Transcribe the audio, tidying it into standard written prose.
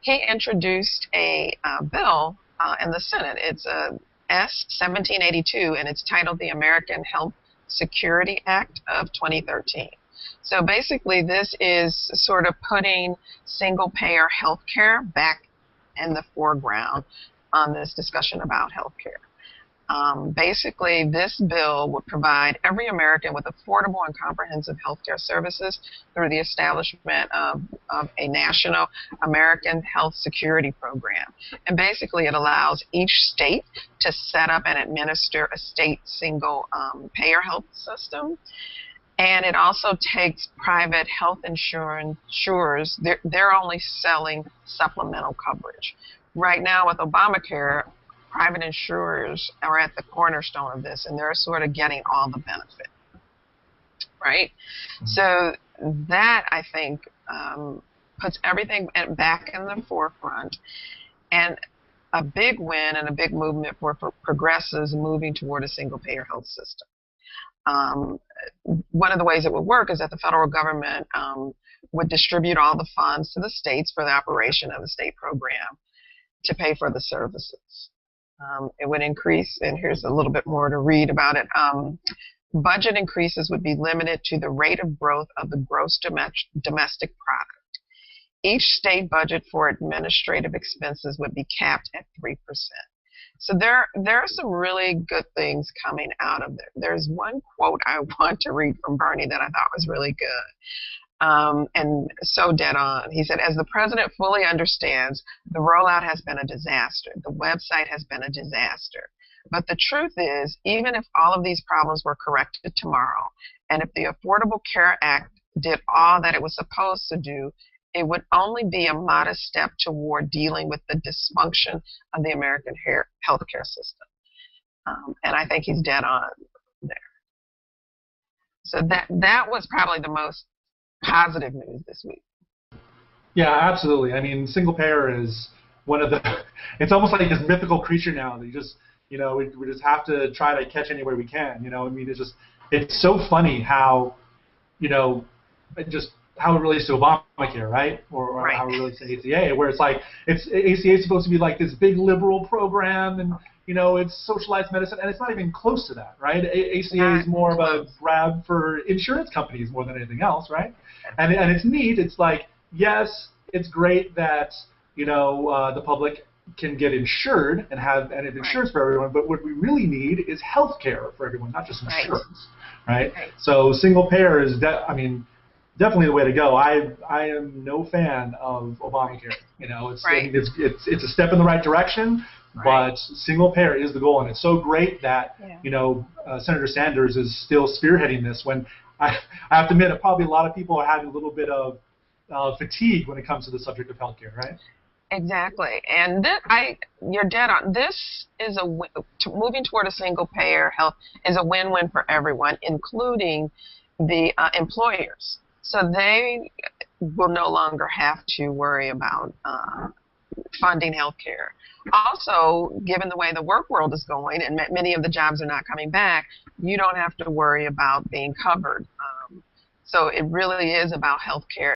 He introduced a bill in the Senate. It's S 1782, and it's titled the American Health Security Act of 2013. So basically, this is sort of putting single-payer health care back in the foreground on this discussion about health care. Basically, this bill would provide every American with affordable and comprehensive health care services through the establishment of a national American Health Security Program. And basically, it allows each state to set up and administer a state single-payer health system. And it also takes private health insurers. They're only selling supplemental coverage. Right now with Obamacare, private insurers are at the cornerstone of this, and they're sort of getting all the benefit, right? So that, I think, puts everything back in the forefront, and a big win and a big movement for progressives moving toward a single-payer health system. One of the ways it would work is that the federal government would distribute all the funds to the states for the operation of the state program to pay for the services. It would increase, and here's a little bit more to read about it. Budget increases would be limited to the rate of growth of the gross domestic product. Each state budget for administrative expenses would be capped at 3%. So there are some really good things coming out of there. There's one quote I want to read from Bernie that I thought was really good. And so dead on. He said, as the president fully understands, the rollout has been a disaster. The website has been a disaster. But the truth is, even if all of these problems were corrected tomorrow, and if the Affordable Care Act did all that it was supposed to do, it would only be a modest step toward dealing with the dysfunction of the American healthcare system. And I think he's dead on there. So that was probably the most positive news this week. Yeah, absolutely. I mean, single payer is one of the, it's almost like this mythical creature now that you just, we just have to try to catch any way we can. I mean, it's so funny how, just how it relates to Obamacare, right? Or right. How it relates to ACA, where it's like, ACA is supposed to be like this big liberal program, and it's socialized medicine, and it's not even close to that, right? ACA is more of a grab for insurance companies more than anything else, right? And it's neat. It's like, yes, it's great that the public can get insured and have insurance for everyone, but what we really need is health care for everyone, not just insurance, right? So single payer is definitely the way to go. I am no fan of Obamacare. It's a step in the right direction, but single payer is the goal, and it's so great that Senator Sanders is still spearheading this. When I have to admit, probably a lot of people are having a little bit of fatigue when it comes to the subject of healthcare, right? Exactly, and you're dead on. This is moving toward a single payer health is a win-win for everyone, including the employers. So they will no longer have to worry about funding health care. Also, given the way the work world is going and many of the jobs are not coming back, you don't have to worry about being covered. So it really is about health care.